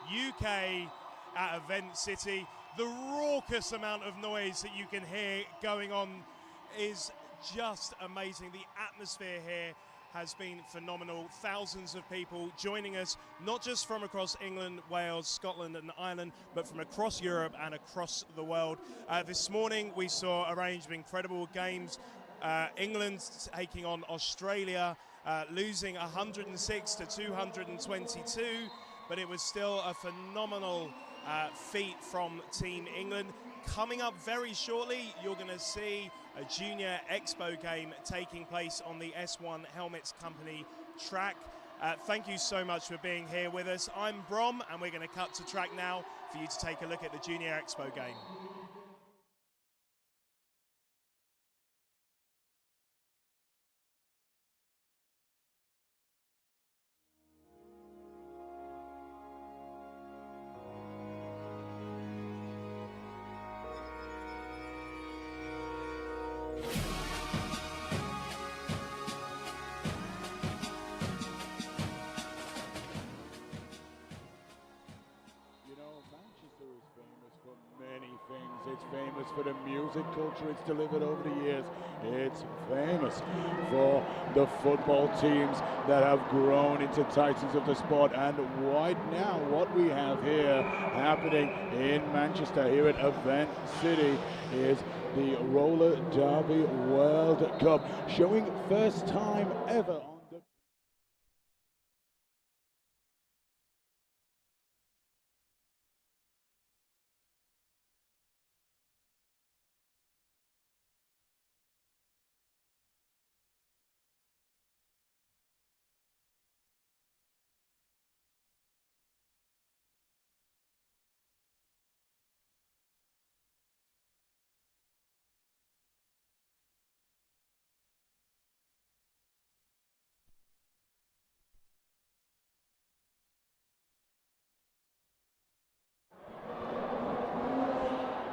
UK at Event City. The raucous amount of noise that you can hear going on is just amazing. The atmosphere here has been phenomenal. Thousands of people joining us, not just from across England, Wales, Scotland and Ireland, but from across Europe and across the world. This morning we saw a range of incredible games. England taking on Australia, losing 106 to 222, but it was still a phenomenal feat from Team England. Coming up very shortly, you're going to see a Junior Expo game taking place on the S1 Helmets Company track. Thank you so much for being here with us. I'm Brom, and we're going to cut to track now for you to take a look at the Junior Expo game. It's famous for the music culture it's delivered over the years. It's famous for the football teams that have grown into titans of the sport. And right now, what we have here happening in Manchester, here at Event City, is the Roller Derby World Cup, showing first time ever on the...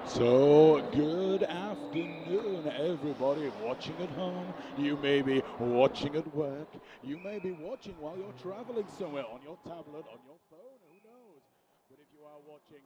So, good afternoon, everybody watching at home. You may be watching at work. You may be watching while you're traveling somewhere, on your tablet, on your phone, who knows? But if you are watching,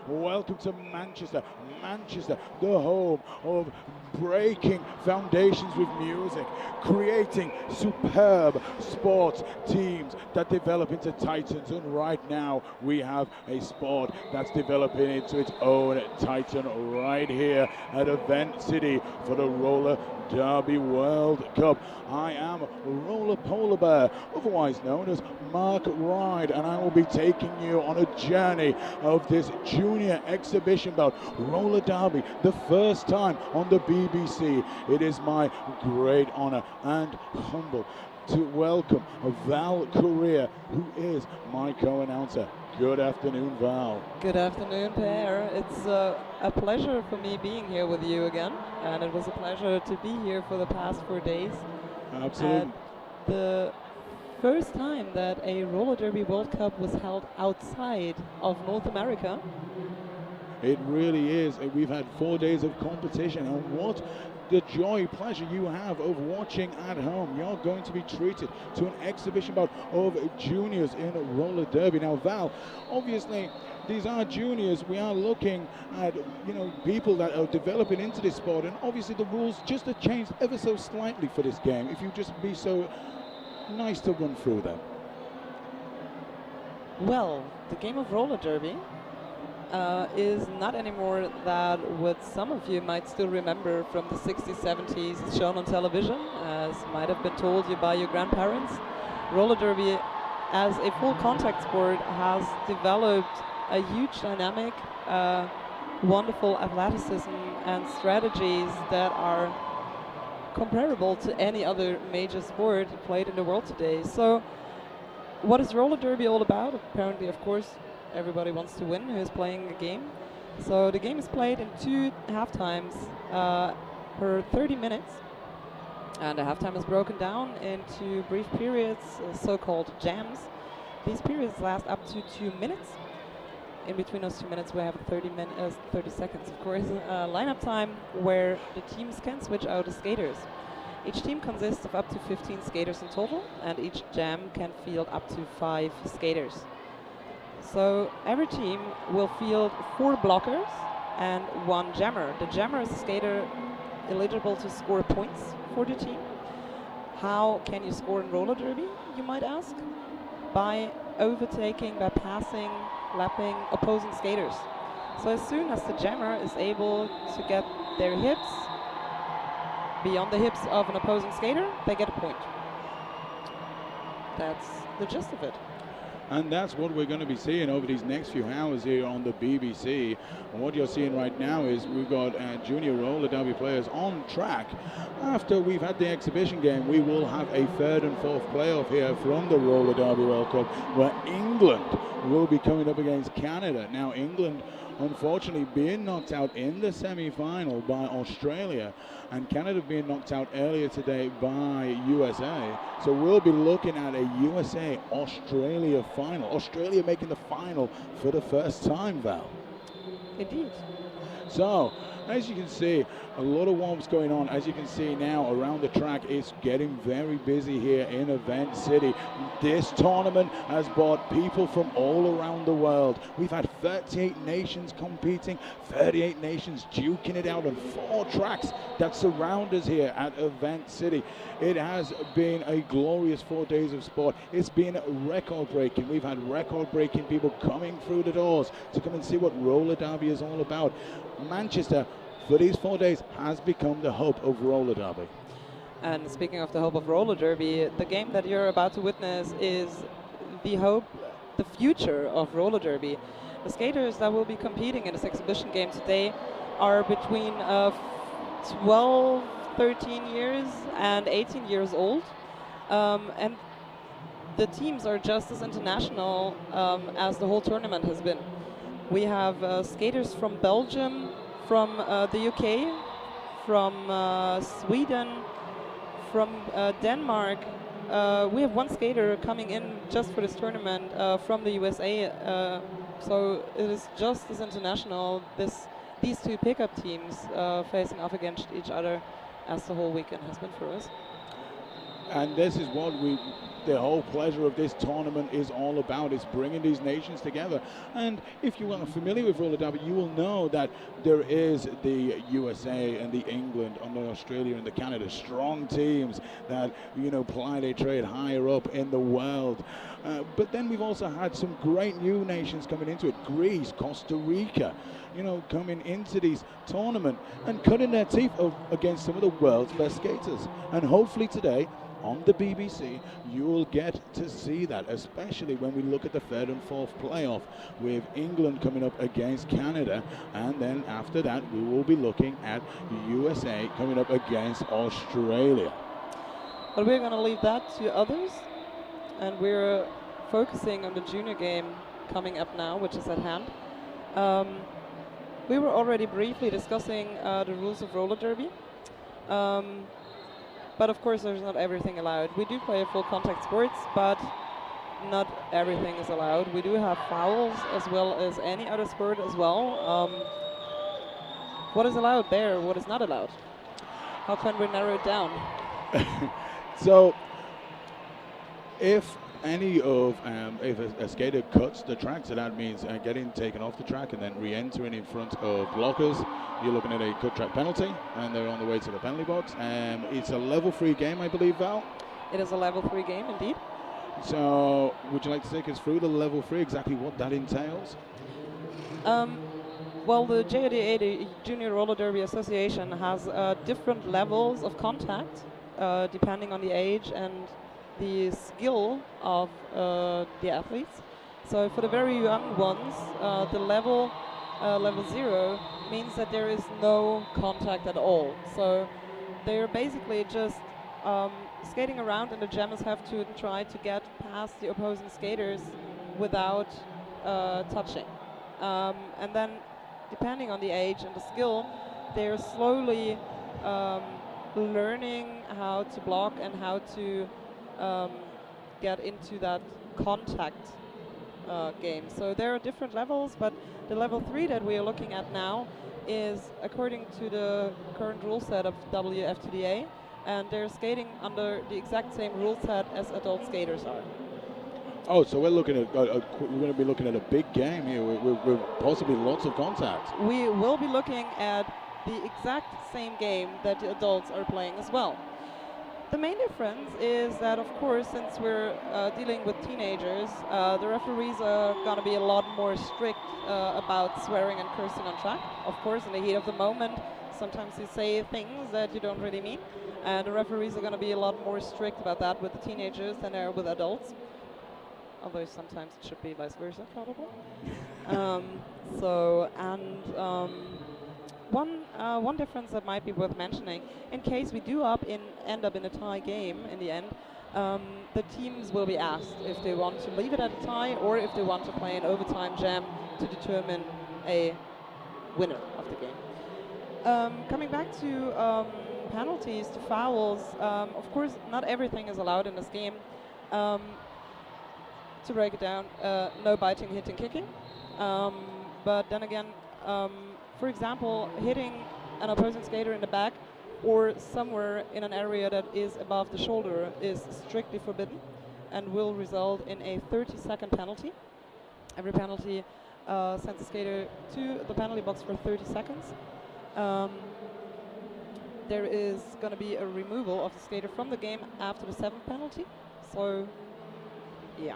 welcome to Manchester. Manchester, the home of breaking foundations with music, creating superb sports teams that develop into titans. And right now we have a sport that's developing into its own titan right here at Event City for the Roller Derby World Cup. I am Roller Polar Bear, otherwise known as Mark Ride, and I will be taking you on a journey of this junior exhibition bout, Roller Derby, the first time on the BBC. It is my great honor and humble to welcome Val Correa, who is my co-announcer. Good afternoon, Val. Good afternoon, Per. It's a pleasure for me being here with you again, and it was a pleasure to be here for the past 4 days. Absolutely. The first time that a Roller Derby World Cup was held outside of North America. It really is. We've had 4 days of competition, and what the joy, pleasure you have of watching at home. You're going to be treated to an exhibition bout of juniors in roller derby. Now, Val, obviously these are juniors. We are looking at, people that are developing into this sport, and obviously the rules just have changed ever so slightly for this game. If you just be so nice to run through them. Well, the game of roller derby is not anymore that what some of you might still remember from the 60s, 70s, shown on television, as might have been told you by your grandparents. Roller derby as a full contact sport has developed a huge dynamic, wonderful athleticism and strategies that are comparable to any other major sport played in the world today. So what is roller derby all about? Apparently, of course, everybody wants to win who is playing a game. So the game is played in 2 halftimes per 30 minutes. And the halftime is broken down into brief periods, so-called jams. These periods last up to 2 minutes. In between those 2 minutes, we have 30 seconds, of course, lineup time where the teams can switch out the skaters. Each team consists of up to 15 skaters in total, and each jam can field up to 5 skaters. So every team will field 4 blockers and 1 jammer. The jammer is a skater eligible to score points for the team. How can you score in roller derby, you might ask? By overtaking, by passing, lapping opposing skaters. So as soon as the jammer is able to get their hips beyond the hips of an opposing skater, they get a point. That's the gist of it. And that's what we're going to be seeing over these next few hours here on the BBC. And what you're seeing right now is we've got junior roller derby players on track. After we've had the exhibition game, we will have a third and fourth playoff here from the Roller Derby World Cup, where England will be coming up against Canada. Now, England, unfortunately, being knocked out in the semi-final by Australia, and Canada being knocked out earlier today by USA. So we'll be looking at a USA-Australia final. Australia making the final for the first time, Val. Indeed. So, as you can see, a lot of warm-ups going on. As you can see now around the track, it's getting very busy here in Event City. This tournament has brought people from all around the world. We've had 38 nations competing, 38 nations duking it out on 4 tracks that surround us here at Event City. It has been a glorious 4 days of sport. It's been record-breaking. We've had record-breaking people coming through the doors to come and see what roller derby is all about. Manchester, for these 4 days, has become the hub of roller derby. And speaking of the hope of roller derby, the game that you're about to witness is the hope, the future of roller derby. The skaters that will be competing in this exhibition game today are between 12, 13 years and 18 years old. And the teams are just as international as the whole tournament has been. We have skaters from Belgium, from the UK, from Sweden, from Denmark. We have 1 skater coming in just for this tournament from the USA. So it is just as international, these 2 pickup teams facing off against each other as the whole weekend has been for us. And this is what the whole pleasure of this tournament is all about, is bringing these nations together. And if you are familiar with roller derby, you will know that there is the USA and the England and the Australia and the Canada, strong teams that, you know, ply their trade higher up in the world. But then we've also had some great new nations coming into it. Greece, Costa Rica, you know, coming into these tournament and cutting their teeth against some of the world's best skaters. And hopefully today, on the BBC, you will get to see that, especially when we look at the third and fourth playoff, with England coming up against Canada, and then after that we will be looking at USA coming up against Australia. But we're going to leave that to others, and we're focusing on the junior game coming up now, which is at hand. We were already briefly discussing the rules of roller derby. But of course, there's not everything allowed. We do play a full contact sports, but not everything is allowed. We do have fouls as well as any other sport as well. What is allowed there? What is not allowed? How can we narrow it down? So, if any of if a skater cuts the track, so that means getting taken off the track and then re-entering in front of blockers, you're looking at a cut track penalty, and they're on the way to the penalty box. It's a level 3 game, I believe, Val? It is a level 3 game, indeed. So, would you like to take us through the level 3, exactly what that entails? Well, the JRDA, the Junior Roller Derby Association, has different levels of contact, depending on the age and the skill of the athletes. So for the very young ones, the level 0 means that there is no contact at all. So they're basically just skating around, and the jammers have to try to get past the opposing skaters without touching. And then, depending on the age and the skill, they're slowly learning how to block and how to get into that contact game. So there are different levels, but the level 3 that we are looking at now is according to the current rule set of WFTDA, and they're skating under the exact same rule set as adult skaters are. Oh, so we're looking at we're going to be looking at a big game here with possibly lots of contact. We will be looking at the exact same game that the adults are playing as well. The main difference is that, of course, since we're dealing with teenagers, the referees are going to be a lot more strict about swearing and cursing on track. Of course, in the heat of the moment, sometimes you say things that you don't really mean, and the referees are going to be a lot more strict about that with the teenagers than they are with adults. Although sometimes it should be vice versa, probably. um, so, and one difference that might be worth mentioning, in case we do end up in a tie game in the end, the teams will be asked if they want to leave it at a tie or if they want to play an overtime jam to determine a winner of the game. Coming back to penalties, to fouls, of course not everything is allowed in this game. To break it down, no biting, hitting, kicking. But then again, for example, hitting an opposing skater in the back or somewhere in an area that is above the shoulder is strictly forbidden and will result in a 30-second penalty. Every penalty sends the skater to the penalty box for 30 seconds. There is going to be a removal of the skater from the game after the 7th penalty. So, yeah.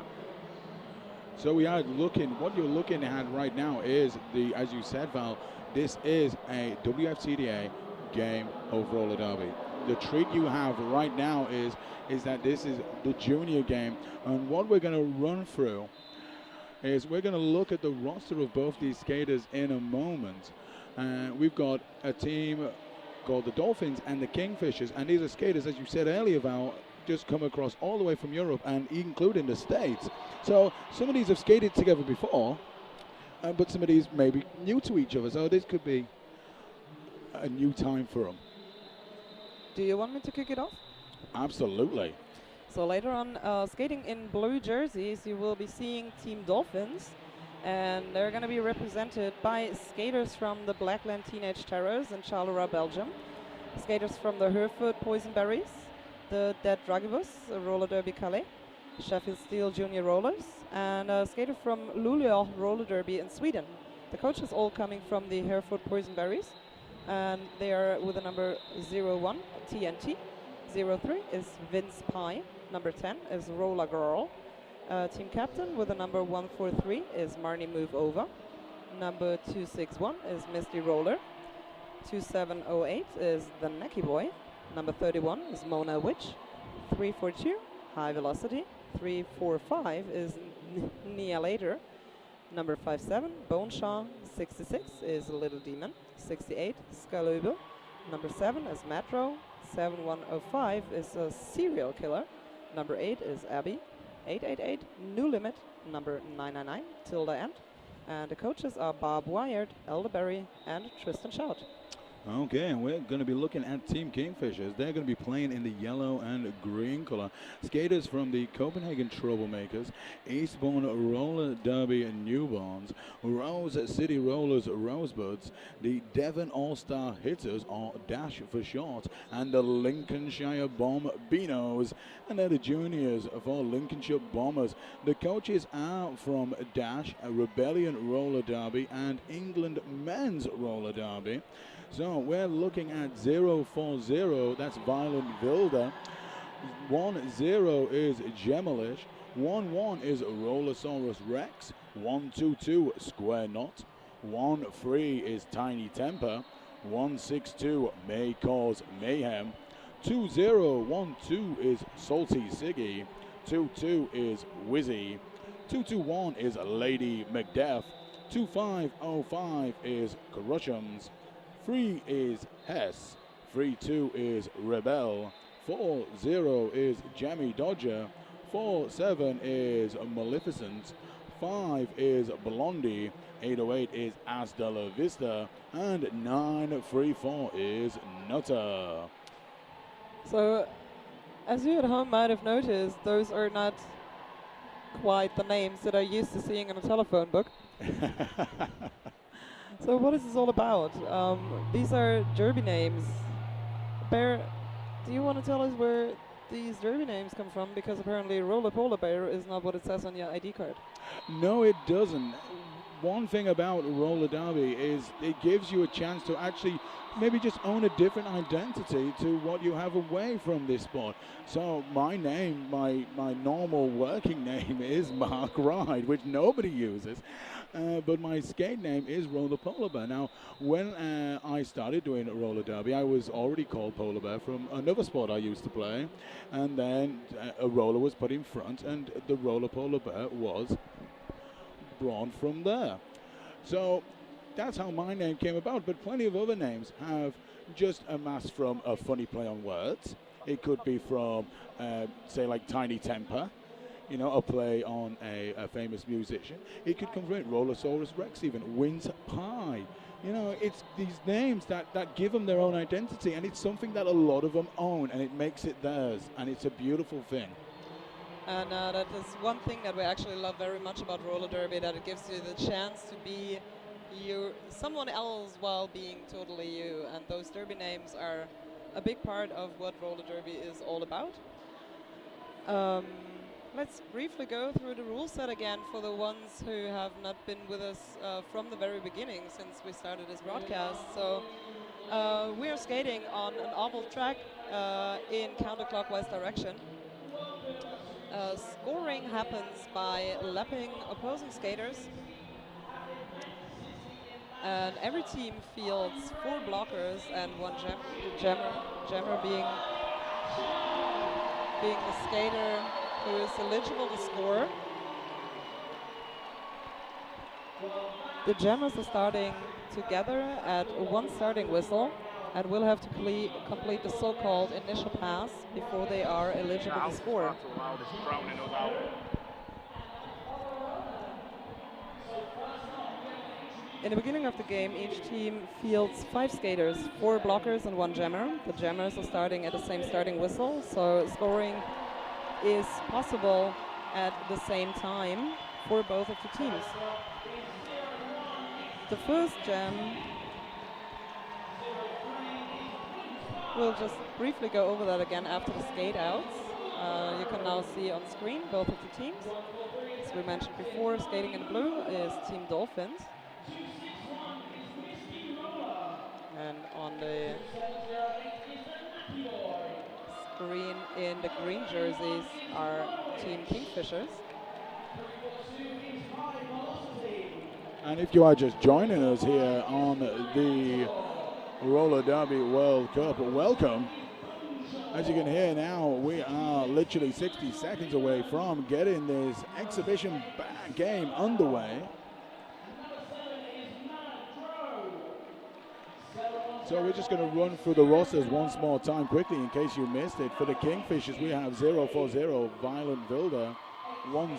So we are looking, what you're looking at right now is as you said, Val, this is a WFCDA game of roller derby. The treat you have right now is that this is the junior game, and what we're going to run through is we're going to look at the roster of both these skaters in a moment. We've got a team called the Dolphins and the Kingfishers, and these are skaters, as you said earlier, Val, just come across all the way from Europe and including the States. So some of these have skated together before, but some of these may be new to each other. So this could be a new time for them. Do you want me to kick it off? Absolutely. So later on, skating in blue jerseys, you will be seeing Team Dolphins. And they're going to be represented by skaters from the Blackland Teenage Terrors in Charleroi, Belgium. Skaters from the Hereford Poisonberries, the Dead Dragibus, Roller Derby Calais, Sheffield Steel Junior Rollers, and a skater from Luleå Roller Derby in Sweden. The coaches all coming from the Hereford Poisonberries, and they are with the number 01, TNT. 03 is Vince Pye. Number 10 is Rolla Girl. Team captain with the number 143 is Marnie Move Over. Number 261 is Misty Roller. 2708 is the Necky Boy. Number 31 is Mona Witch. 342, High Velocity. 345 is Nia Later. Number 57, Bone Shaw. 66 is Little Demon. 68, Skalubo. Number 7 is Metro. 7105 is a Serial Killer. Number 8 is Abby. 888, New Limit. Number 999, Tilda End. And the coaches are Bob Wired, Elderberry, and Tristan Shout. Okay, and we're going to be looking at Team Kingfishers. They're going to be playing in the yellow and green color. Skaters from the Copenhagen Troublemakers, Eastbourne Roller Derby Newborns, Rose City Rollers Rosebuds, the Devon All-Star Hitters, or Dash for short, and the Lincolnshire Bombinos. And they're the juniors for Lincolnshire Bombers. The coaches are from Dash, Rebellion Roller Derby, and England Men's Roller Derby. So we're looking at 040, that's Violent Vilda. 10 is Gemelish. 11 is Rollosaurus Rex. 122 Square Knot. 13 is Tiny Temper. 162 May Cause Mayhem. 2012 is Salty Siggy. 22 is Wizzy. 221 is Lady Macduff. 2505 is Crushums. 3 is Hess, 32 is Rebel, 40 is Jammy Dodger, 47 is Maleficent, 5 is Blondie, 808 is Hasta La Vista, and 934 is Nutter. So, as you at home might have noticed, those are not quite the names that I'm used to seeing in a telephone book. So what is this all about? These are derby names. Bear, do you want to tell us where these derby names come from, because apparently Roller Polar Bear is not what it says on your ID card. No, it doesn't. One thing about roller derby is it gives you a chance to actually maybe just own a different identity to what you have away from this sport. So my name, my normal working name is Mark Ride, which nobody uses. But my skate name is Roller Polar Bear. Now, when I started doing roller derby, I was already called Polar Bear from another sport I used to play. And then a roller was put in front, and the Roller Polar Bear was born from there. So that's how my name came about, but plenty of other names have just amassed from a funny play on words. It could be from, say, like Tiny Temper, you know, a play on a famous musician. It could come from it, Rollosaurus Rex even, Wins Pie. You know, it's these names that give them their own identity, and it's something that a lot of them own, and it makes it theirs, and it's a beautiful thing. And that is one thing that we actually love very much about roller derby, that it gives you the chance to be someone else while being totally you. And those derby names are a big part of what roller derby is all about. Let's briefly go through the rule set again for the ones who have not been with us from the very beginning since we started this broadcast. So we are skating on an oval track in counterclockwise direction. Scoring happens by lapping opposing skaters, and every team fields 4 blockers and 1 jammer being the skater who is eligible to score. The jammers are starting together at 1 starting whistle and will have to complete the so-called initial pass before they are eligible to score. In the beginning of the game, each team fields 5 skaters, 4 blockers and 1 jammer. The jammers are starting at the same starting whistle, so scoring is possible at the same time for both of the teams. The first jam, we'll just briefly go over that again after the skate outs. You can now see on screen both of the teams. As we mentioned before, skating in blue is Team Dolphins. And on the screen in the green jerseys are Team Kingfishers. And if you are just joining us here on the Roller Derby World Cup, welcome. As you can hear now, we are literally 60 seconds away from getting this exhibition game underway. So we're just going to run through the rosters once more time quickly in case you missed it. For the Kingfishers, we have 040 Violent Vilda, 10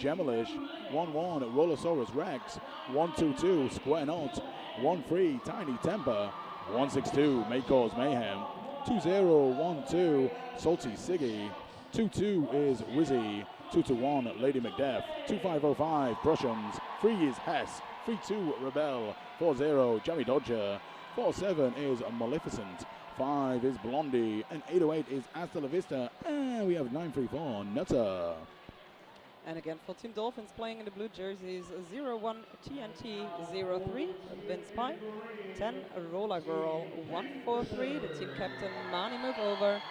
Gemelish, 11 Rollosaurus Rex, 122 Square Knot, 13 Tiny Temper, 162 May Cause Mayhem, 2012 Salty Siggy, 22 is Wizzy, 221 Lady Macbeth, 2505 Prussians, 3 is Hess, 32 Rebel, 40 Jammy Dodger, 47 is Maleficent, 5 is Blondie, and 808 is Hasta La Vista, and we have 934 Nutter. And again for Team Dolphins playing in the blue jerseys, 01 TNT, 03 Vince Pie, 10 Roller Girl, 143 the team captain Mani Move Over,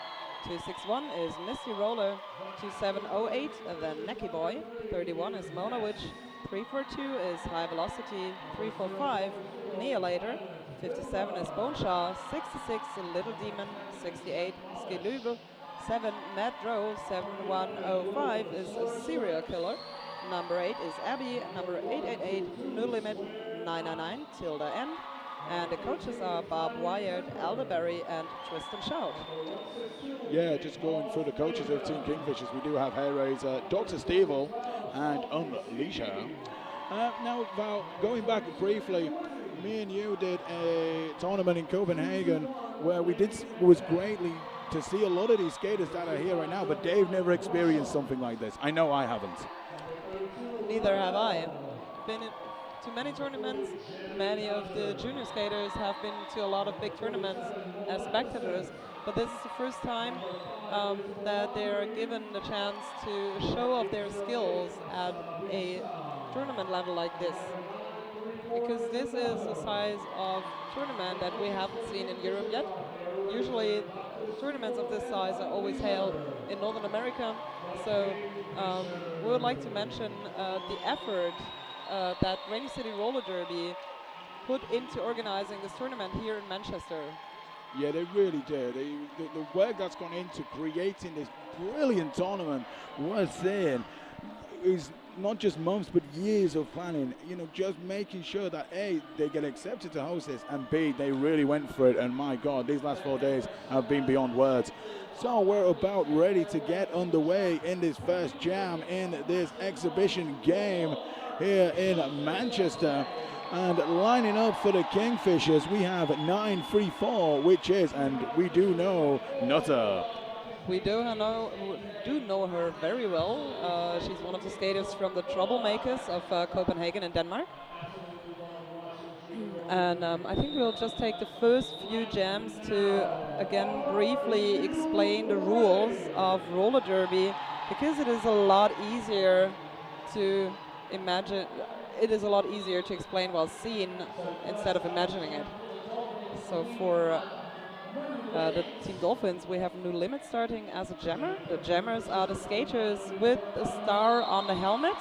261 is Misty Roller, 2708 the Necky Boy, 31 is Mona Witch, 342 is High Velocity, 345 Neolator, 57 is Boneshaw, 66 Little Demon, 68 Skilube, 7 Mad Drow, 7105 is a Serial Killer, number 8 is Abby, number 888 New Limit, 999 Tilda N, and the coaches are Bob Wyatt, Elderberry, and Tristan Shout. Yeah, just going through the coaches of Team Kingfishers, we do have Hairraiser, Dr. Stevel, and Unleasher. Now, Val, going back briefly, me and you did a tournament in Copenhagen where it was greatly to see a lot of these skaters that are here right now, but Dave never experienced something like this. I know I haven't. Neither have I. Been to many tournaments. Many of the junior skaters have been to a lot of big tournaments as spectators, but this is the first time that they're given the chance to show off their skills at a tournament level like this. Because this is a size of tournament that we haven't seen in Europe yet. Usually tournaments of this size are always held in Northern America. So we would like to mention the effort that Rainy City Roller Derby put into organizing this tournament here in Manchester. Yeah, they really did. The work that's gone into creating this brilliant tournament worth seeing is not just months but years of planning, you know, just making sure that A, they get accepted to host this, and B, they really went for it. And my God, these last 4 days have been beyond words. So we're about ready to get underway in this first jam in this exhibition game here in Manchester. And lining up for the Kingfishers, we have 934, which is, and we do know, Nutter. We do know her very well. She's one of the skaters from the Troublemakers of Copenhagen in Denmark. And I think we'll just take the first few jams to, again, briefly explain the rules of roller derby, because it is a lot easier to imagine. It is a lot easier to explain while seen instead of imagining it. So for the Team Dolphins, we have No Limit starting as a jammer. The jammers are the skaters with a star on the helmet.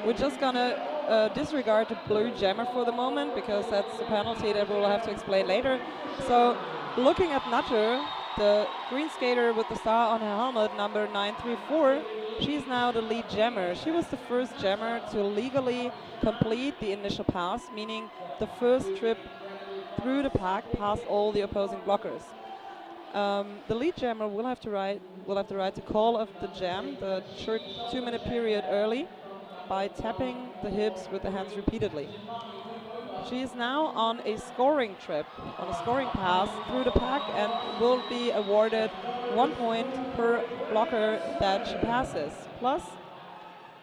We're just gonna disregard the blue jammer for the moment, because that's a penalty that we'll have to explain later. So looking at Nutter, the green skater with the star on her helmet, number 934, she's now the lead jammer. She was the first jammer to legally complete the initial pass, meaning the first trip through the pack past all the opposing blockers. The lead jammer will have the right to call of the jam, the short 2-minute period early, by tapping the hips with the hands repeatedly. She is now on a scoring trip, on a scoring pass through the pack, and will be awarded 1 point per blocker that she passes. Plus,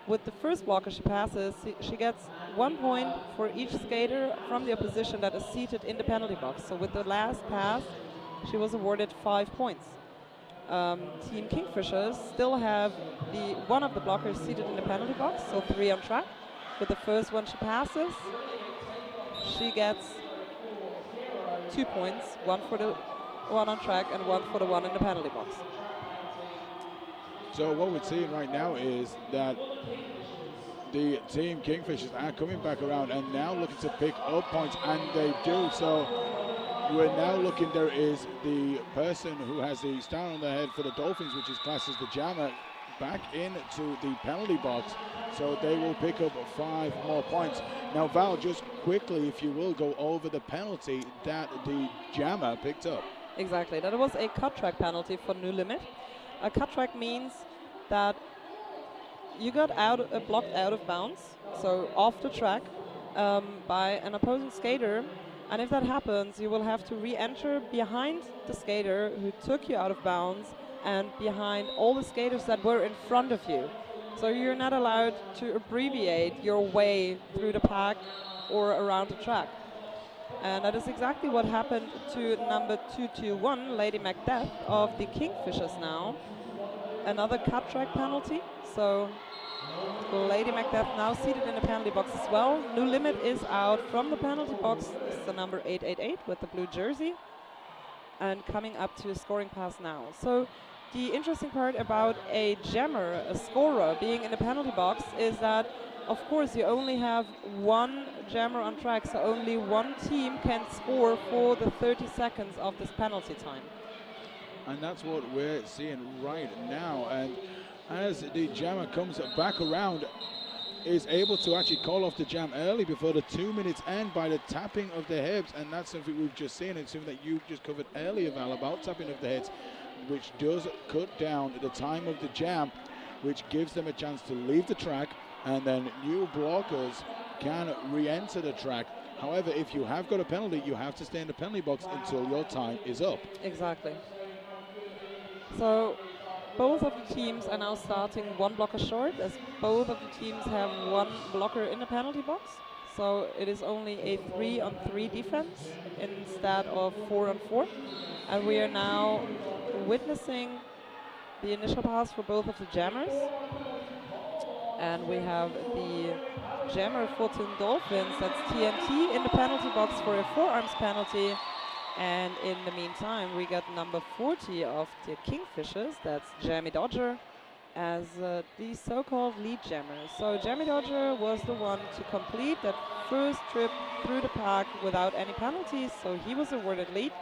with the first blocker she passes, she gets 1 point for each skater from the opposition that is seated in the penalty box. So with the last pass, she was awarded 5 points. Team Kingfishers still have one of the blockers seated in the penalty box, so 3 on track. With the first one she passes, she gets 2 points, 1 for the one on track and 1 for the one in the penalty box. So what we're seeing right now is that the Team Kingfishers are coming back around and now looking to pick up points, and they do. So we're now looking, there is the person who has the star on their head for the Dolphins, which is classed as the jammer, back into the penalty box. So they will pick up 5 more points. Now Val, just quickly, if you will, go over the penalty that the jammer picked up. Exactly, that was a cut track penalty for No Limit. A cut track means that you got blocked out of bounds, so off the track, by an opposing skater, and if that happens, you will have to re-enter behind the skater who took you out of bounds and behind all the skaters that were in front of you. So you're not allowed to abbreviate your way through the pack or around the track. And that is exactly what happened to number 221, Lady Macbeth of the Kingfishers now. Another cut track penalty. So Lady Macbeth now seated in the penalty box as well. No Limit is out from the penalty box. This is the number 888 with the blue jersey. And coming up to a scoring pass now. So the interesting part about a jammer, a scorer, being in the penalty box is that, of course, you only have one jammer on track, so only one team can score for the 30 seconds of this penalty time. And that's what we're seeing right now. And as the jammer comes back around, is able to actually call off the jam early before the 2 minutes end by the tapping of the hips. And that's something we've just seen. It's something that you just covered earlier, Val, about tapping of the hips, which does cut down the time of the jam, which gives them a chance to leave the track, and then new blockers can re-enter the track. However, if you have got a penalty, you have to stay in the penalty box until your time is up. Exactly. So both of the teams are now starting one blocker short, as both of the teams have one blocker in the penalty box. so it is only a 3-on-3 defense instead of 4-on-4. And we are now witnessing the initial pass for both of the jammers. And we have the jammer for Team Dolphins, that's TNT, in the penalty box for a forearms penalty. And in the meantime, we got number 40 of the Kingfishers, that's Jammy Dodger, as the so-called lead jammer. So Jammy Dodger was the one to complete that first trip through the pack without any penalties, so he was awarded lead.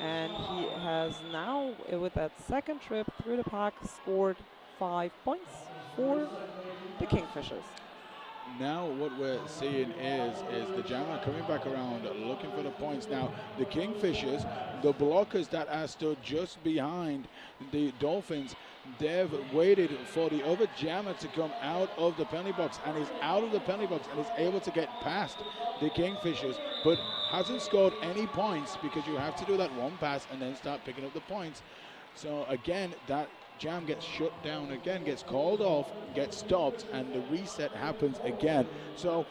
And he has now, with that second trip through the pack, scored 5 points for the Kingfishers. Now what we're seeing is the jammer coming back around looking for the points. Now the Kingfishers, the blockers that are stood just behind the Dolphins, they've waited for the other jammer to come out of the penalty box, and is out of the penalty box and is able to get past the Kingfishers, but hasn't scored any points because you have to do that one pass and then start picking up the points. So again, that jam gets shut down again, gets called off, gets stopped, and the reset happens again. So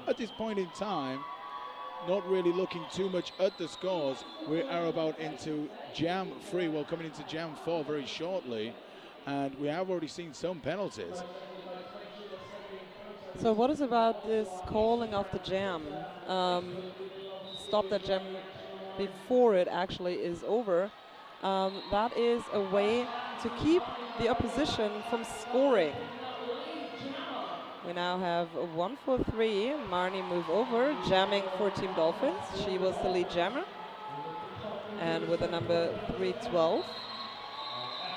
at this point in time, not really looking too much at the scores. We are about into jam 3, well, coming into jam 4 very shortly, and we have already seen some penalties. So what is about this calling of the jam? Stop that jam before it actually is over. That is a way to keep the opposition from scoring. We now have a 1-4-3. Marnie move over, jamming for Team Dolphins. She was the lead jammer. And with the number 312,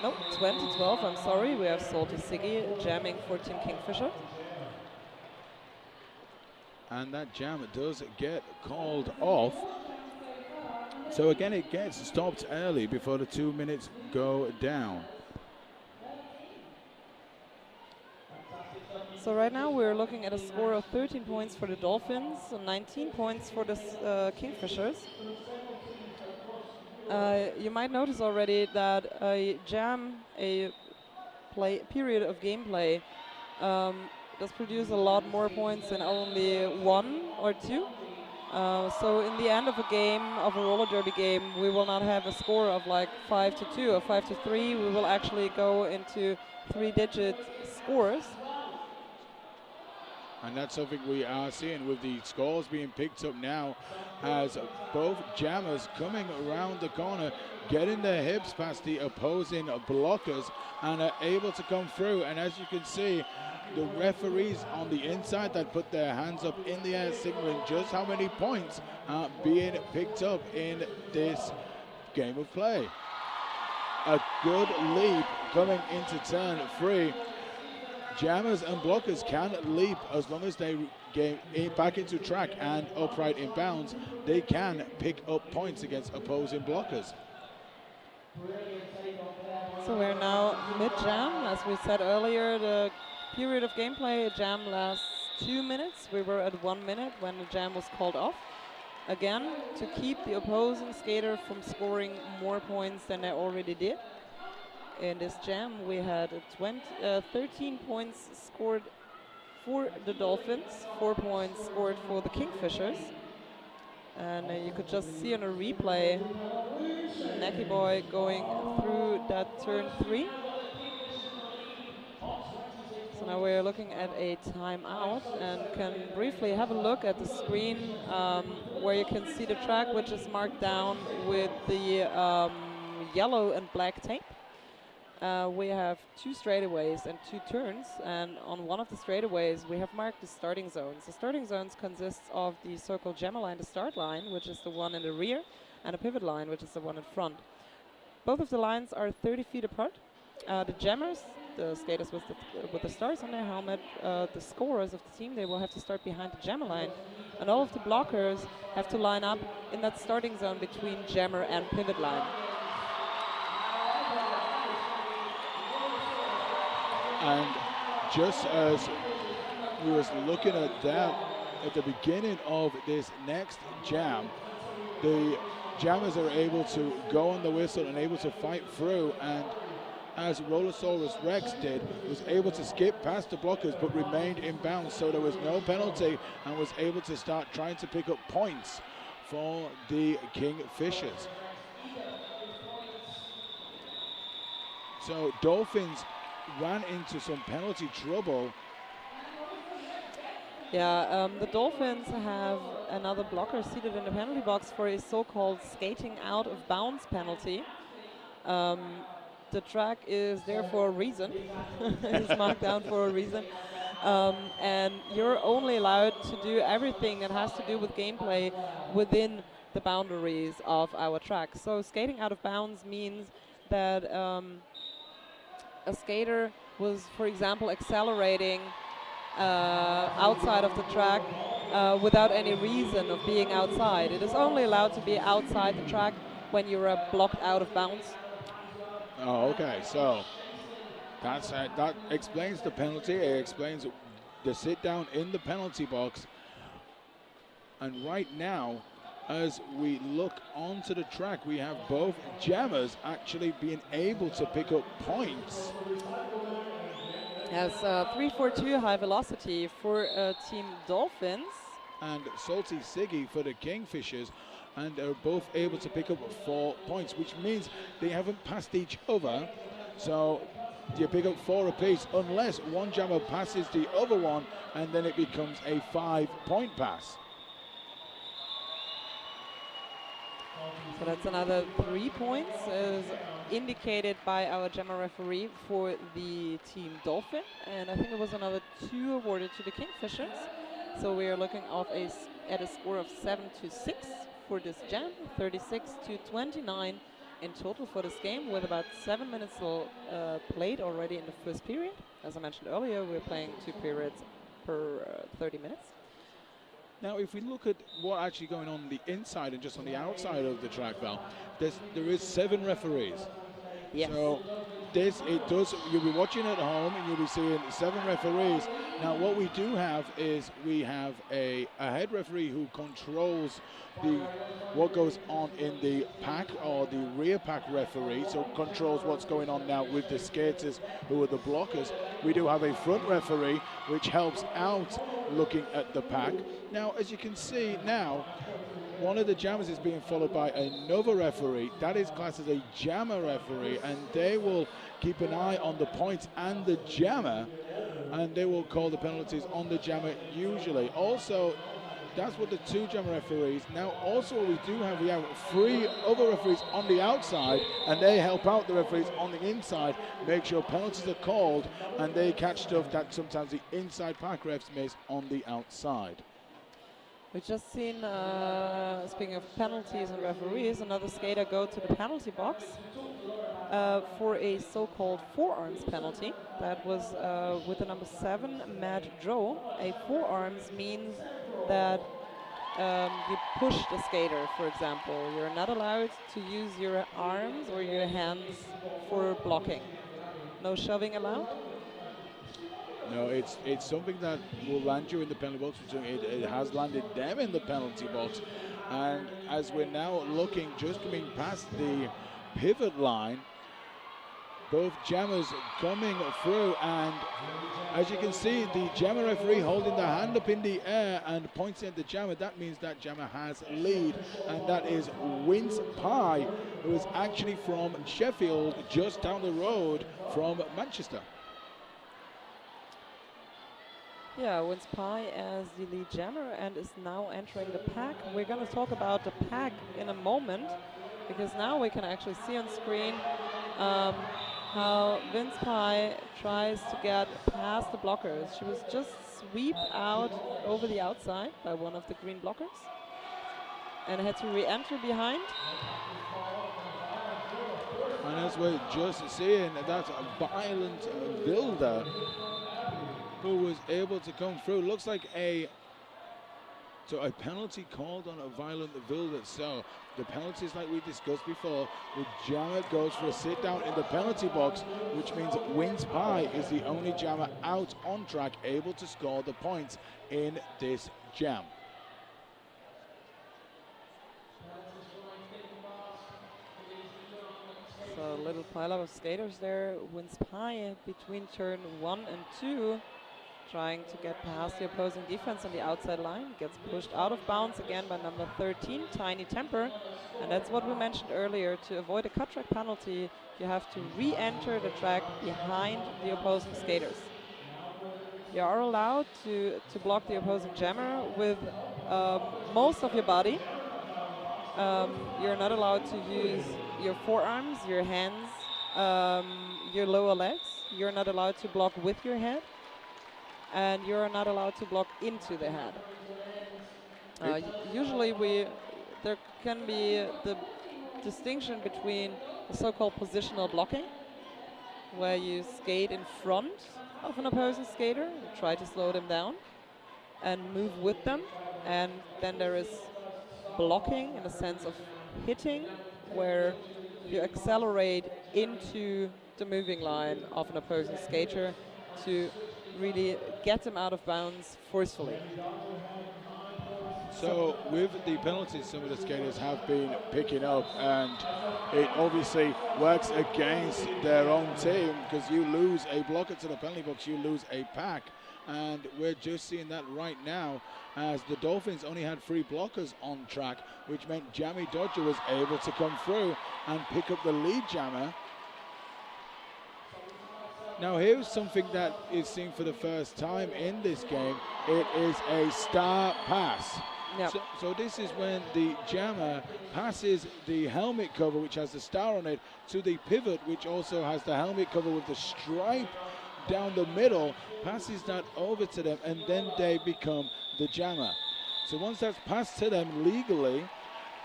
no, 2012, I'm sorry, we have Salty Siggy jamming for Team Kingfisher. And that jam does get called off. So again, it gets stopped early before the 2 minutes go down. So right now we're looking at a score of 13 points for the Dolphins, 19 points for the Kingfishers. You might notice already that a jam, a period of gameplay, does produce a lot more points than only 1 or 2. So in the end of a game, of a roller derby game, we will not have a score of like 5-2 or 5-3. We will actually go into 3-digit scores. And that's something we are seeing with the scores being picked up now, as both jammers coming around the corner, getting their hips past the opposing blockers, and are able to come through. And as you can see, the referees on the inside that put their hands up in the air, signaling just how many points are being picked up in this game of play. A good leap coming into turn 3. Jammers and blockers can leap as long as they get back into track and upright in bounds. They can pick up points against opposing blockers. So we're now mid-jam. As we said earlier, the period of gameplay, a jam lasts 2 minutes. We were at 1 minute when the jam was called off. Again, to keep the opposing skater from scoring more points than they already did. In this jam, we had 13 points scored for the Dolphins, 4 points scored for the Kingfishers. And you could just see on a replay, Necky Boy going through that turn 3. So now we're looking at a timeout and can briefly have a look at the screen where you can see the track, which is marked down with the yellow and black tape. We have 2 straightaways and 2 turns, and on one of the straightaways we have marked the starting zones. The starting zones consists of the so-called jammer line, the start line, which is the one in the rear, and a pivot line, which is the one in front. Both of the lines are 30 feet apart. The jammers, the skaters with the stars on their helmet, the scorers of the team, they will have to start behind the jammer line, and all of the blockers have to line up in that starting zone between jammer and pivot line. And just as we was looking at that at the beginning of this next jam, the jammers are able to go on the whistle and able to fight through, and as Rollersaurus Rex did, was able to skip past the blockers but remained in bounds, so there was no penalty and was able to start trying to pick up points for the Kingfishers. So Dolphins ran into some penalty trouble. Yeah, the Dolphins have another blocker seated in the penalty box for a so-called skating out of bounds penalty. The track is there for a reason. It's marked down for a reason. And you're only allowed to do everything that has to do with gameplay within the boundaries of our track. So skating out of bounds means that a skater was, for example, accelerating outside of the track without any reason of being outside. It is only allowed to be outside the track when you're blocked out of bounds. Oh, okay. So that explains the penalty. It explains the sit down in the penalty box. And right now, as we look onto the track, we have both jammers actually being able to pick up points. Yes, 342 high velocity for Team Dolphins. And Salty Siggy for the Kingfishers, and are both able to pick up 4 points, which means they haven't passed each other. So you pick up 4 apiece unless one jammer passes the other one, and then it becomes a 5-point pass. So that's another 3 points, as indicated by our jammer referee for the Team Dolphin. And I think it was another 2 awarded to the Kingfishers. So we are looking at a score of 7-6 for this jam, 36-29 in total for this game, with about 7 minutes played already in the first period. As I mentioned earlier, we're playing 2 periods per 30 minutes. Now, if we look at what actually going on the inside and just on the outside of the track, Val, there is 7 referees. Yes. So you'll be watching at home and you'll be seeing 7 referees. Now, what we do have is we have a head referee who controls what goes on in the pack, or the rear pack referee, so controls what's going on now with the skaters who are the blockers. We do have a front referee which helps out looking at the pack. Now, as you can see now, one of the jammers is being followed by another referee. That is classed as a jammer referee, and they will keep an eye on the points and the jammer, and they will call the penalties on the jammer usually. Also, that's what the 2 jammer referees. Now, also what we have 3 other referees on the outside, and they help out the referees on the inside, make sure penalties are called, and they catch stuff that sometimes the inside pack refs miss on the outside. We've just seen, speaking of penalties and referees, another skater go to the penalty box for a so-called forearms penalty. That was with the number 7, Mad Joe. A forearms means that you push the skater, for example. You're not allowed to use your arms or your hands for blocking. No shoving allowed? No, it's something that will land you in the penalty box. It has landed them in the penalty box. And as we're now looking, just coming past the pivot line, both jammers coming through, and as you can see, the jammer referee holding the hand up in the air and pointing at the jammer. That means that jammer has lead, and that is Wince Pie, who is actually from Sheffield, just down the road from Manchester. Yeah, Wince Pie as the lead jammer and is now entering the pack. We're going to talk about the pack in a moment, because now we can actually see on screen how Wince Pie tries to get past the blockers. She was just swept out over the outside by one of the green blockers and had to re-enter behind. And as we're just seeing, that's a Violent Wilder who was able to come through. Looks like a penalty called on a Violent Wilder. So the penalties, like we discussed before, the jammer goes for a sit down in the penalty box, which means Wince Pie is the only jammer out on track able to score the points in this jam. So a little pile of skaters there. Wins Pi between turn 1 and 2, trying to get past the opposing defense on the outside line. Gets pushed out of bounds again by number 13, Tiny Temper. And that's what we mentioned earlier. To avoid a cut track penalty, you have to re-enter the track behind the opposing skaters. You are allowed to block the opposing jammer with most of your body. You're not allowed to use your forearms, your hands, your lower legs. You're not allowed to block with your head. And you're not allowed to block into the head. Usually there can be the distinction between the so-called positional blocking, where you skate in front of an opposing skater, try to slow them down and move with them. And then there is blocking in the sense of hitting, where you accelerate into the moving line of an opposing skater to really get them out of bounds forcefully. So with the penalties some of the skaters have been picking up, and it obviously works against their own team, because you lose a blocker to the penalty box, you lose a pack. And we're just seeing that right now, as the Dolphins only had 3 blockers on track, which meant Jammy Dodger was able to come through and pick up the lead jammer. Now here's something that is seen for the first time in this game. It is a star pass. Yep. So this is when the jammer passes the helmet cover, which has the star on it, to the pivot, which also has the helmet cover with the stripe down the middle, passes that over to them, and then they become the jammer. So once that's passed to them legally,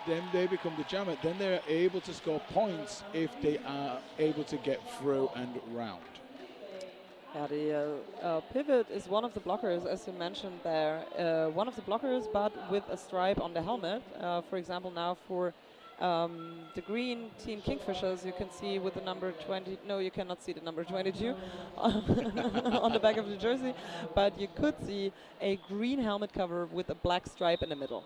then they become the jammer. Then they're able to score points if they are able to get through and round. Yeah, the pivot is one of the blockers, as you mentioned there. One of the blockers, but with a stripe on the helmet. For example, now for the green Team Kingfishers, you can see with the number 20. No, you cannot see the number 22 on the back of the jersey, but you could see a green helmet cover with a black stripe in the middle.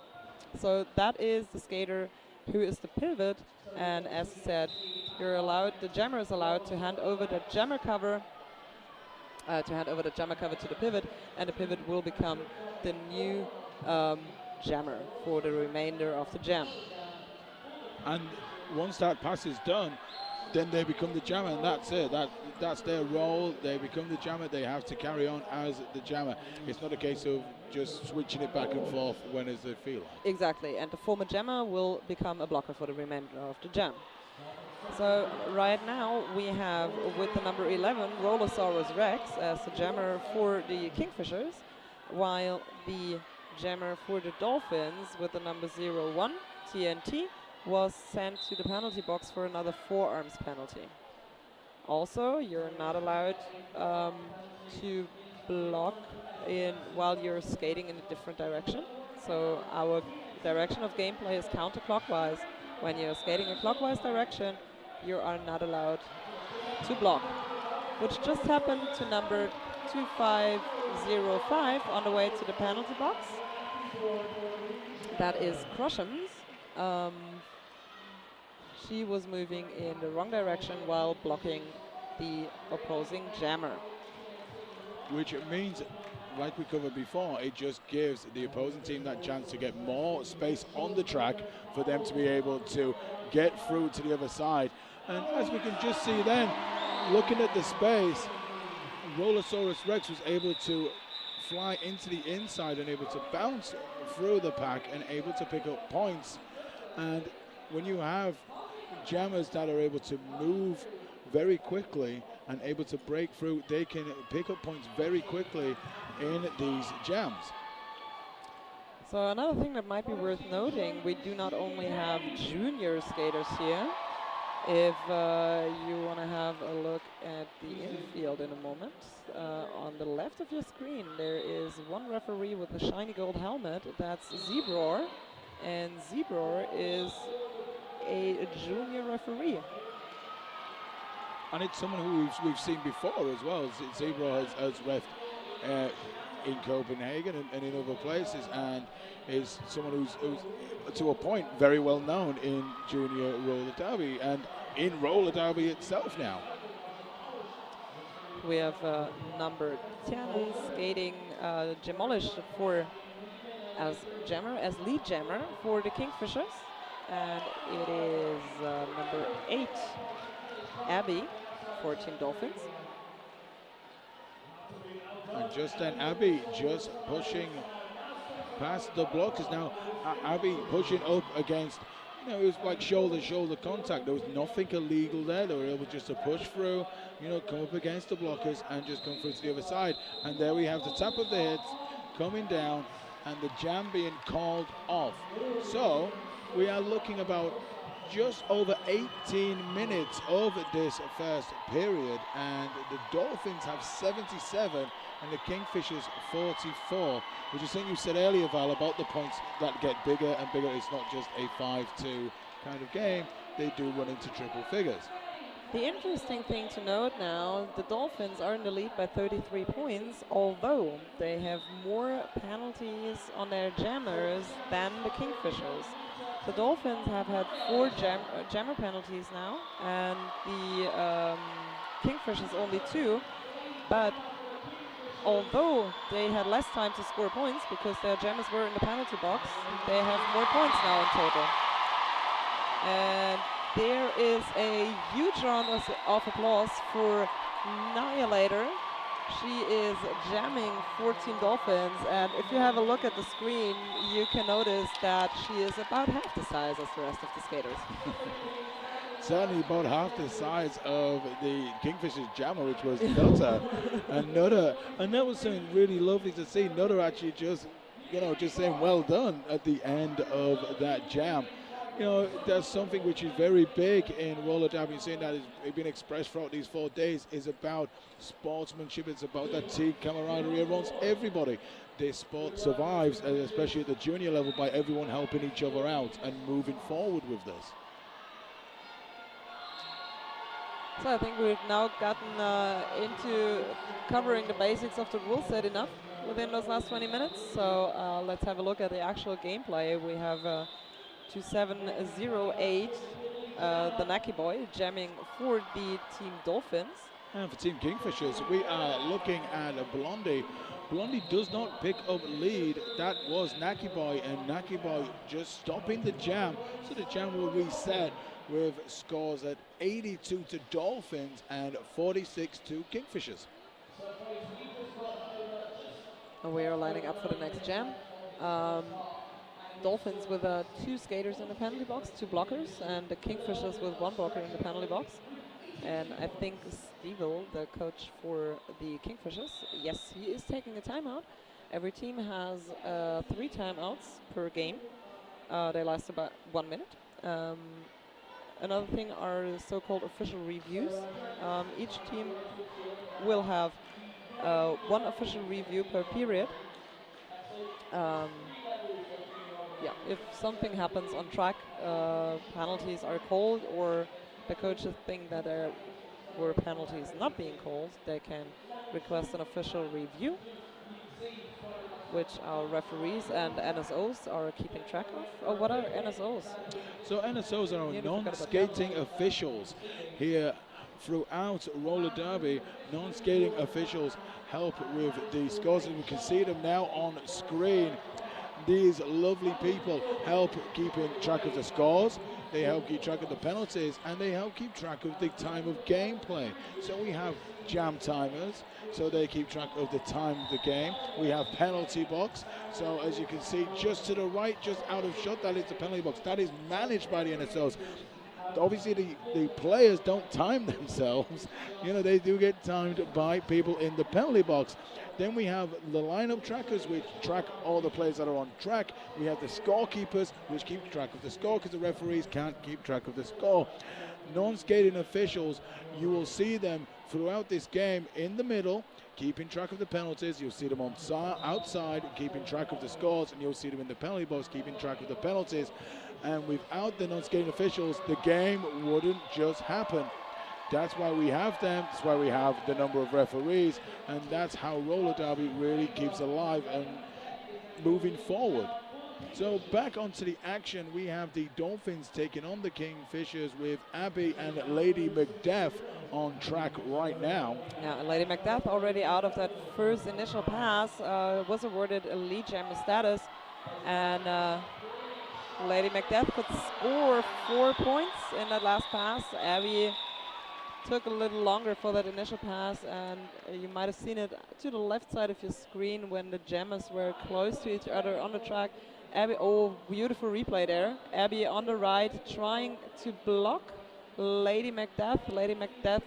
So that is the skater who is the pivot, and as said, you're allowed. The jammer is allowed to hand over the jammer cover. To the pivot, and the pivot will become the new jammer for the remainder of the jam. And once that pass is done, then they become the jammer, and that's it. That's their role. They become the jammer. They have to carry on as the jammer. It's not a case of just switching it back and forth when as they feel like. Exactly, and the former jammer will become a blocker for the remainder of the jam. So right now we have, with the number 11, Rollosaurus Rex as the jammer for the Kingfishers, while the jammer for the Dolphins with the number 01, TNT, was sent to the penalty box for another forearms penalty. Also, you're not allowed to block while you're skating in a different direction. So our direction of gameplay is counterclockwise. When you're skating a clockwise direction, you are not allowed to block, which just happened to number 2505 on the way to the penalty box. That is Crushams. She was moving in the wrong direction while blocking the opposing jammer. Which means, like we covered before, it just gives the opposing team that chance to get more space on the track for them to be able to get through to the other side. And as we can just see then, looking at the space, Rollosaurus Rex was able to fly into the inside and able to bounce through the pack and able to pick up points. And when you have jammers that are able to move very quickly and able to break through, they can pick up points very quickly in these jams. So another thing that might be worth noting, we do not only have junior skaters here. If you want to have a look at the infield in a moment, on the left of your screen there is one referee with a shiny gold helmet. That's Zebror, and Zebror is a junior referee. And it's someone who we've seen before as well. Zebror has ref in Copenhagen and in other places, and is someone who's to a point very well known in junior roller derby. And in roller derby itself now. We have number 10 skating Demolish for as lead jammer for the Kingfishers, and it is number 8 Abby for Team Dolphins. And just then Abby just pushing past the blockers. Now Abby pushing up against, you know, it was like shoulder-shoulder contact. There was nothing illegal there. They were able just to push through, you know, come up against the blockers and just come through to the other side. And there we have the tap of the heads coming down and the jam being called off. So we are looking about just over 18 minutes of this first period, and the Dolphins have 77 and the Kingfishers 44, which is something you said earlier, Val, about the points that get bigger and bigger. It's not just a 5-2 kind of game. They do run into triple figures. The interesting thing to note now, the Dolphins are in the lead by 33 points, although they have more penalties on their jammers than the Kingfishers. The Dolphins have had 4 jammer penalties now, and the Kingfishers only 2. But although they had less time to score points because their jammers were in the penalty box, they have more points now in total. And there is a huge round of applause for Nihilator. She is jamming 14 Dolphins, and if you have a look at the screen, you can notice that she is about half the size as the rest of the skaters. Certainly about half the size of the Kingfishers jammer, which was Nutter. And Nutter, and that was something really lovely to see. Nutter actually just, you know, just saying well done at the end of that jam. You know, that's something which is very big in roller derby, saying that has been expressed throughout these 4 days, is about sportsmanship. It's about that team camaraderie amongst everybody. This sport survives, especially at the junior level, by everyone helping each other out and moving forward with this. So I think we've now gotten into covering the basics of the rule set enough within those last 20 minutes. So let's have a look at the actual gameplay. We have 2708, the Naki Boy, jamming for the Team Dolphins. And for Team Kingfishers, we are looking at Blondie. Blondie does not pick up lead. That was Naki Boy, and Naki Boy just stopping the jam. So the jam will reset with scores at 82 to Dolphins and 46 to Kingfishers. And we are lining up for the next jam. Dolphins with 2 skaters in the penalty box, 2 blockers, and the Kingfishers with 1 blocker in the penalty box. And I think Stevel, the coach for the Kingfishers, yes, he is taking a timeout. Every team has 3 timeouts per game. They last about 1 minute. Another thing are so-called official reviews. Each team will have 1 official review per period. Yeah, if something happens on track, penalties are called, or the coaches think that there were penalties not being called, they can request an official review, which our referees and NSOs are keeping track of. Oh, what are NSOs? So NSOs are non-skating officials here throughout roller derby. Non-skating officials help with the scores, and we can see them now on screen. These lovely people help keeping track of the scores, they help keep track of the penalties, and they help keep track of the time of gameplay. So we have jam timers, so they keep track of the time of the game. We have penalty box, so as you can see just to the right, just out of shot, that is the penalty box. That is managed by the NSOs. Obviously the players don't time themselves, you know, they do get timed by people in the penalty box. Then we have the lineup trackers, which track all the players that are on track. We have the scorekeepers, which keep track of the score because the referees can't keep track of the score. Non-skating officials, you will see them throughout this game in the middle, keeping track of the penalties. You'll see them on outside, keeping track of the scores, and you'll see them in the penalty box, keeping track of the penalties. And without the non-skating officials, the game wouldn't just happen. That's why we have them, that's why we have the number of referees, and that's how roller derby really keeps alive and moving forward. So back onto the action, we have the Dolphins taking on the Kingfishers with Abby and Lady Macbeth on track right now. Yeah, Lady Macbeth already out of that first initial pass was awarded a lead jammer status, and Lady Macbeth could score 4 points in that last pass. Abby took a little longer for that initial pass, and you might have seen it to the left side of your screen when the jammers were close to each other on the track. Abby, oh, beautiful replay there. Abby on the right trying to block Lady Macbeth. Lady Macbeth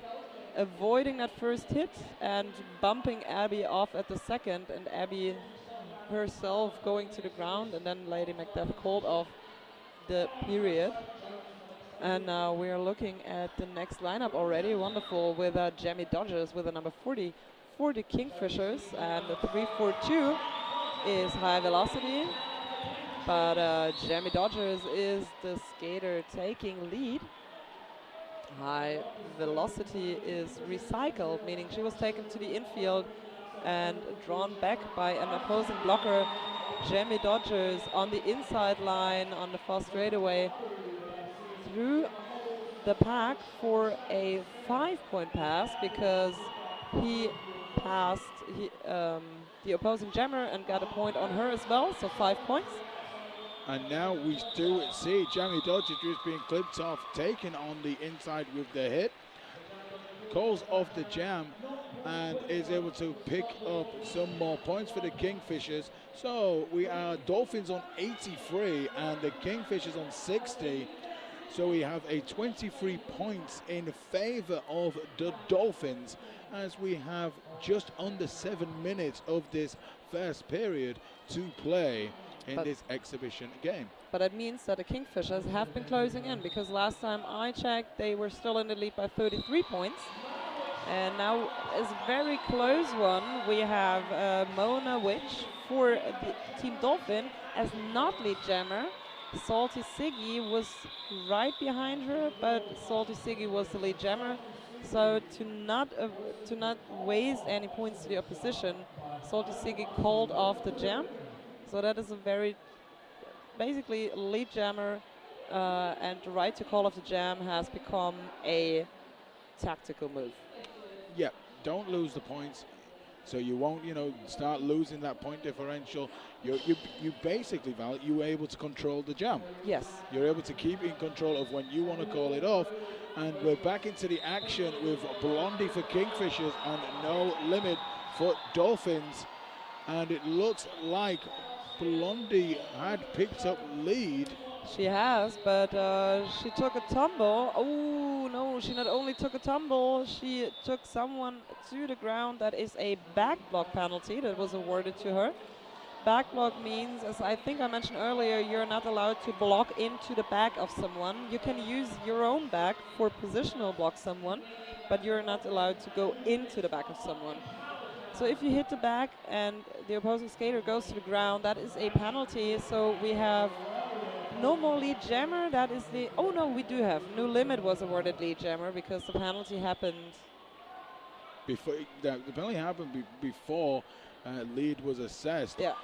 avoiding that first hit and bumping Abby off at the second, and Abby herself going to the ground, and then Lady Macbeth called off the period. And now we are looking at the next lineup already. Wonderful with Jamie Dodgers with the number 40 for the Kingfishers, and the 342 is High Velocity. But Jamie Dodgers is the skater taking lead. High Velocity is recycled, meaning she was taken to the infield and drawn back by an opposing blocker. Jamie Dodgers on the inside line on the fast straightaway through the pack for a 5-point pass, because he passed the opposing jammer and got a point on her as well, so 5 points. And now we do see Jamie Dodger just being clipped off, taken on the inside with the hit, calls off the jam, and is able to pick up some more points for the Kingfishers. So we are Dolphins on 83 and the Kingfishers on 60. So we have a 23 points in favor of the Dolphins, as we have just under 7 minutes of this first period to play in this exhibition game. But it means that the Kingfishers have been closing in, because last time I checked they were still in the lead by 33 points. And now is a very close one. We have Mona Witch for the Team Dolphin as not lead jammer. Salty Siggy was right behind her, but Salty Siggy was the lead jammer. So to not waste any points to the opposition, Salty Siggy called off the jam. So that is a very, basically lead jammer, and the right to call off the jam has become a tactical move. Yeah, don't lose the points, so you won't, start losing that point differential. You basically, Val, you were able to control the jam. Yes. You're able to keep in control of when you want to call it off. And we're back into the action with Blondie for Kingfishers and No Limit for Dolphins. And it looks like Blondie had picked up lead. She has, but she took a tumble. Oh no, she not only took a tumble, she took someone to the ground. That is a back block penalty that was awarded to her. Back block means, as I think I mentioned earlier, you're not allowed to block into the back of someone. You can use your own back for positional block someone, but you're not allowed to go into the back of someone. So if you hit the back and the opposing skater goes to the ground, that is a penalty. So we have no more lead jammer. That is the, oh no, we do have. No Limit was awarded lead jammer because the penalty happened. Before the penalty happened before lead was assessed. Yeah.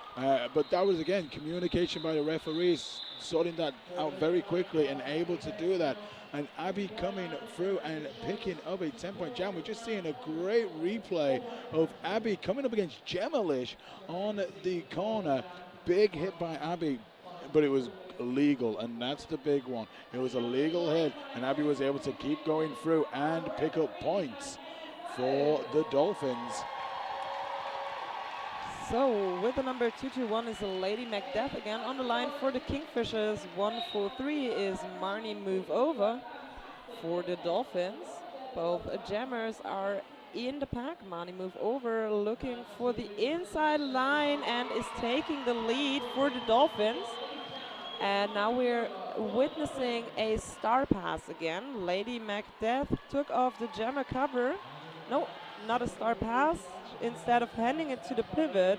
But that was, again, communication by the referees, sorting that out very quickly and able to do that. And Abby coming through and picking up a 10-point jam. We're just seeing a great replay of Abby coming up against Gemalish on the corner. Big hit by Abby, but it was illegal, and that's the big one. It was a legal hit, and Abby was able to keep going through and pick up points for the Dolphins. So with the number 221 is Lady Macbeth again on the line for the Kingfishers. 143 is Marnie Move Over for the Dolphins. Both jammers are in the pack. Marnie Move Over looking for the inside line and is taking the lead for the Dolphins. And now we're witnessing a star pass again. Lady Macbeth took off the jammer cover. No, not a star pass. Instead of handing it to the pivot,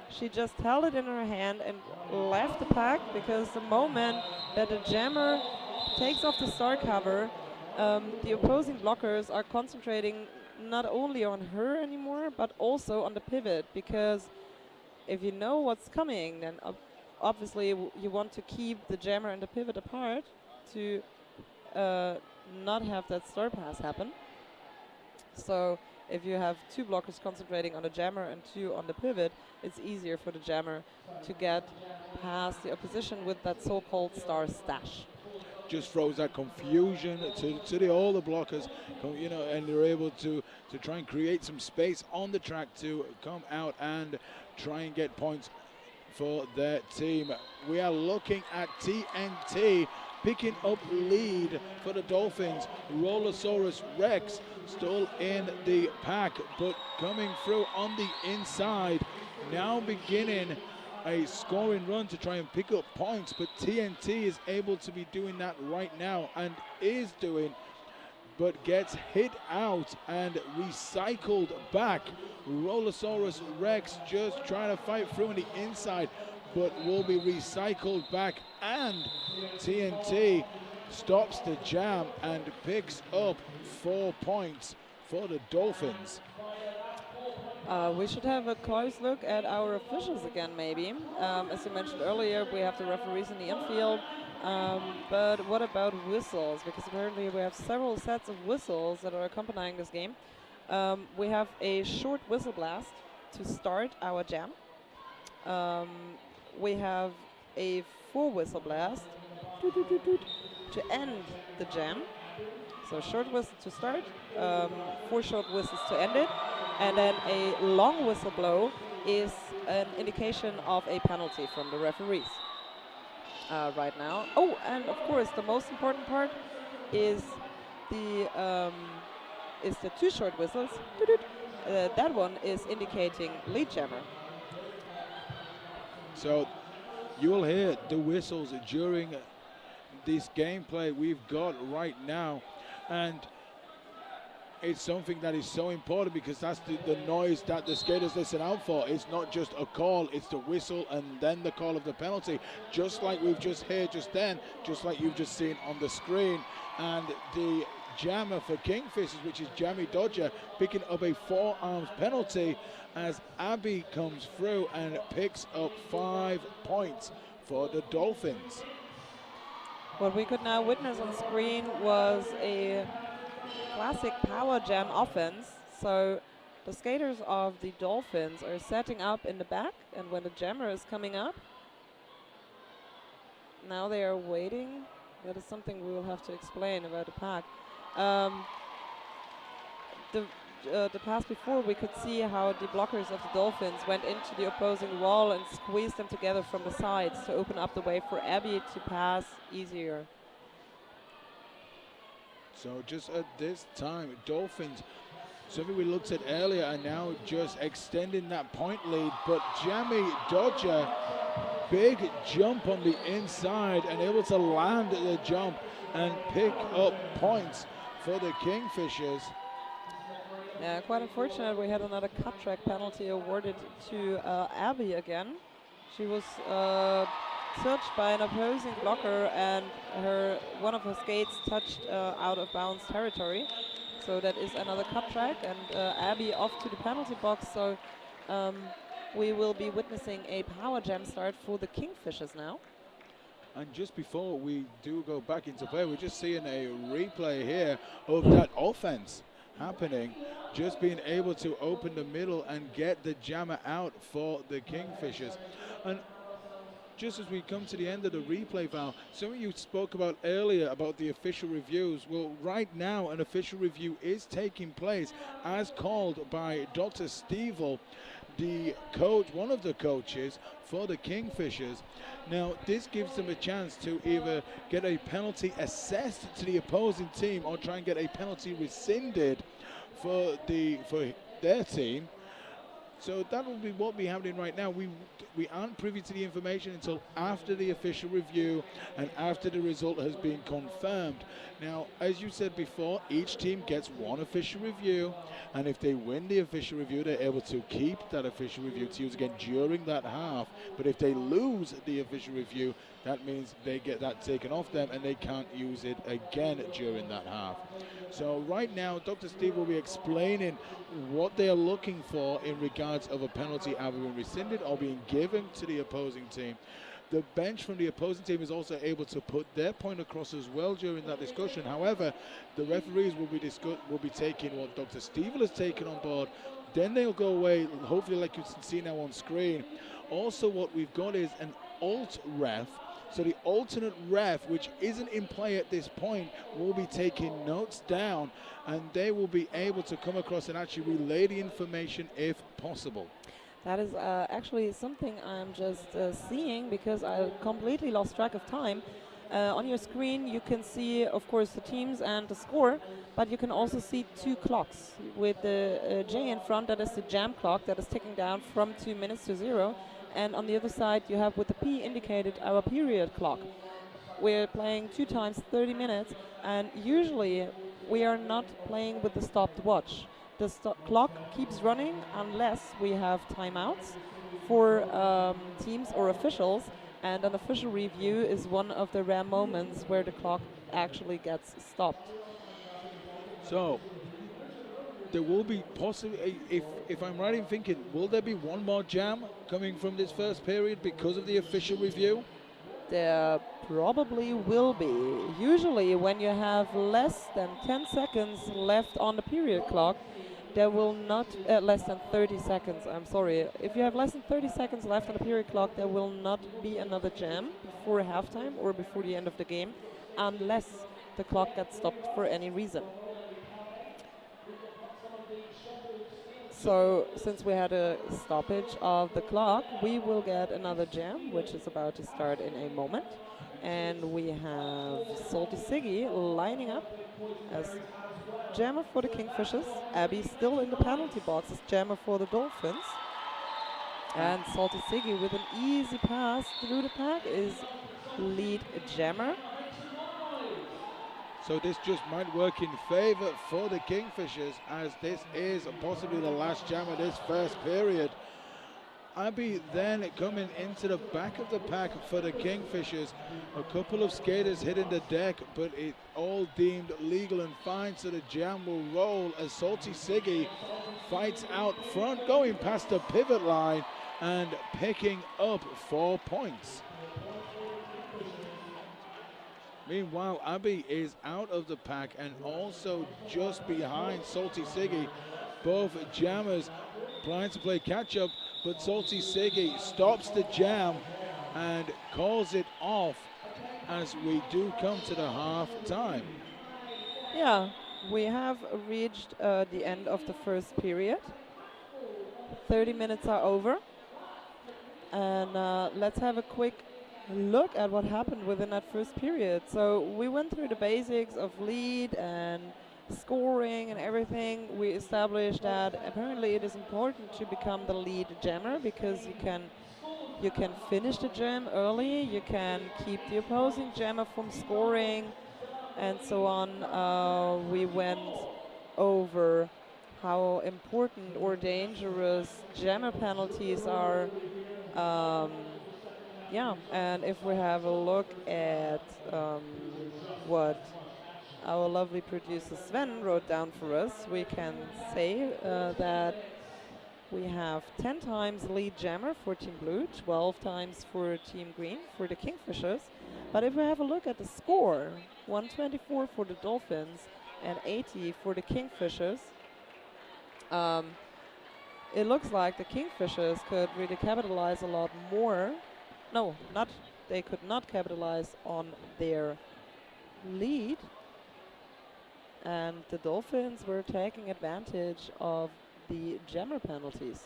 she just held it in her hand and left the pack, because the moment that the jammer takes off the star cover, the opposing blockers are concentrating not only on her anymore, but also on the pivot, because if you know what's coming, then obviously you want to keep the jammer and the pivot apart to not have that star pass happen. So if you have 2 blockers concentrating on the jammer and 2 on the pivot, it's easier for the jammer to get past the opposition with that so-called star stash. Just throws that confusion to all the blockers, you know, and they're able to try and create some space on the track to come out and try and get points for their team. We are looking at TNT picking up lead for the Dolphins. Rollosaurus Rex still in the pack, but coming through on the inside, now beginning a scoring run to try and pick up points, but TNT is able to be doing that right now and is doing, but gets hit out and recycled back. Rollosaurus Rex just trying to fight through on the inside, but will be recycled back, and TNT stops the jam and picks up 4 points for the Dolphins. We should have a close look at our officials again, maybe. As you mentioned earlier, we have the referees in the infield. But what about whistles? Because apparently we have several sets of whistles that are accompanying this game. We have a short whistle blast to start our jam. We have a 4 whistle blast to end the jam. So short whistle to start, 4 short whistles to end it. And then a long whistle blow is an indication of a penalty from the referees right now. Oh, and of course, the most important part is the 2 short whistles. That one is indicating lead jammer. So you will hear the whistles during this gameplay we've got right now, and it's something that is so important because that's the noise that the skaters listen out for. It's not just a call, it's the whistle and then the call of the penalty, just like we've just heard just then, just like you've just seen on the screen. And the jammer for Kingfishers, which is Jammy Dodger, picking up a 4-arms penalty as Abby comes through and picks up 5 points for the Dolphins. What we could now witness on screen was a classic power jam offense. So the skaters of the Dolphins are setting up in the back, and when the jammer is coming up, now they are waiting. That is something we will have to explain about the pack. The pass before, we could see how the blockers of the Dolphins went into the opposing wall and squeezed them together from the sides to open up the way for Abby to pass easier. So just at this time, Dolphins, something we looked at earlier, are now just extending that point lead, but Jammy Dodger, big jump on the inside and able to land the jump and pick up points for the Kingfishers. Yeah, quite unfortunate. We had another cut track penalty awarded to Abby again. She was touched by an opposing blocker, and one of her skates touched out of bounds territory. So that is another cut track, and Abby off to the penalty box. So we will be witnessing a power jam start for the Kingfishers now. And just before we do go back into play, we're just seeing a replay here of that offense happening, just being able to open the middle and get the jammer out for the Kingfishers. And just as we come to the end of the replay, Val, something you spoke about earlier about the official reviews. Well, right now an official review is taking place as called by Dr. Stevel, the coach, one of the coaches for the Kingfishers. Now, this gives them a chance to either get a penalty assessed to the opposing team or try and get a penalty rescinded for their team. So that will be what will be happening right now. We aren't privy to the information until after the official review and after the result has been confirmed. Now, as you said before, each team gets one official review, and if they win the official review, they're able to keep that official review to use again during that half. But if they lose the official review, that means they get that taken off them and they can't use it again during that half. So right now, Dr. Steve will be explaining what they are looking for in regards yards of a penalty either being rescinded or being given to the opposing team. The bench from the opposing team is also able to put their point across as well during that discussion. However, the referees will be taking what Dr. Stiefel has taken on board. Then they'll go away, hopefully like you can see now on screen. Also what we've got is an alt ref. So the alternate ref, which isn't in play at this point, will be taking notes down, and they will be able to come across and actually relay the information if possible. That is actually something I'm just seeing, because I completely lost track of time. On your screen you can see, of course, the teams and the score, but you can also see 2 clocks with the J in front. That is the jam clock that is ticking down from 2 minutes to 0. And on the other side you have, with the P indicated, our period clock. We're playing 2 times 30 minutes, and usually we are not playing with the stopped watch. The clock keeps running unless we have timeouts for teams or officials, and an official review is one of the rare moments where the clock actually gets stopped. So there will be possibly, if I'm right in thinking, will there be one more jam coming from this first period because of the official review? There probably will be. Usually when you have less than 10 seconds left on the period clock, there will not, less than 30 seconds, I'm sorry. If you have less than 30 seconds left on the period clock, there will not be another jam before halftime or before the end of the game, unless the clock gets stopped for any reason. So since we had a stoppage of the clock, we will get another jam, which is about to start in a moment. And we have Salty Siggy lining up as jammer for the Kingfishers. Abby still in the penalty box as jammer for the Dolphins. And Salty Siggy with an easy pass through the pack is lead jammer. So this just might work in favor for the Kingfishers, as this is possibly the last jam of this first period. Abby then coming into the back of the pack for the Kingfishers. A couple of skaters hitting the deck, but it all deemed legal and fine, so the jam will roll as Salty Siggy fights out front, going past the pivot line and picking up 4 points. Meanwhile, Abby is out of the pack and also just behind Salty Siggy. Both jammers trying to play catch-up, but Salty Siggy stops the jam and calls it off as we do come to the half time. Yeah, we have reached the end of the first period. 30 minutes are over. And let's have a quick look at what happened within that first period. So we went through the basics of lead and scoring and everything. We established that apparently it is important to become the lead jammer, because you can finish the jam early, you can keep the opposing jammer from scoring, and so on. We went over how important or dangerous jammer penalties are. Yeah, and if we have a look at what our lovely producer Sven wrote down for us, we can say that we have 10 times lead jammer for Team Blue, 12 times for Team Green for the Kingfishers. But if we have a look at the score, 124 for the Dolphins and 80 for the Kingfishers, it looks like the Kingfishers could really capitalize a lot more. No, they could not capitalize on their lead, and the Dolphins were taking advantage of the jammer penalties.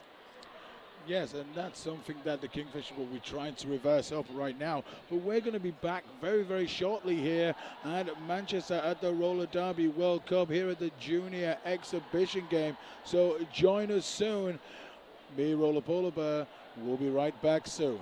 Yes, and that's something that the Kingfisher will be trying to reverse up right now. But we're going to be back very, very shortly here at Manchester at the Roller Derby World Cup, here at the Junior Exhibition Game. So join us soon. Me, Roller Polar Bear, will be right back soon.